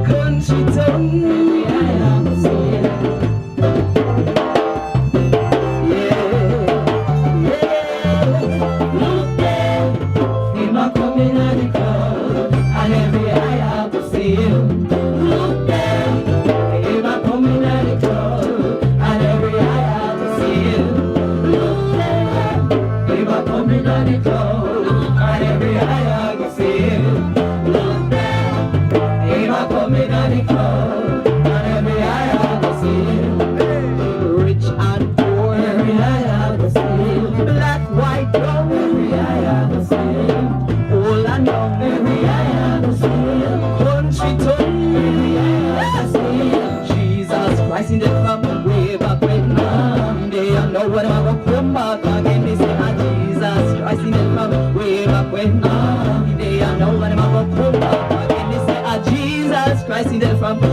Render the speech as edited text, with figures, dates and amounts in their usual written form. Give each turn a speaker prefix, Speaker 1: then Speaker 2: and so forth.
Speaker 1: country town, every eye I go see. Look there, him a coming at the crowd, and every eye I go see him. Look there, him a coming at the crowd, and every eye I go see him. Look there, him a coming at the crowd, and every eye I go see him. Look there, him a coming at the crowd, and every eye I go see him. Rich and poor, every eye I go see him. Black, white, brown, every eye I go see him. Old and young, every eye I go see him. Country town, every eye I go see him. Jesus Christ in the family way back when they know when I'm gonna come back again. They say, Jesus Christ in the family way back when they know when I'm gonna come back again. They say, Jesus Christ in the family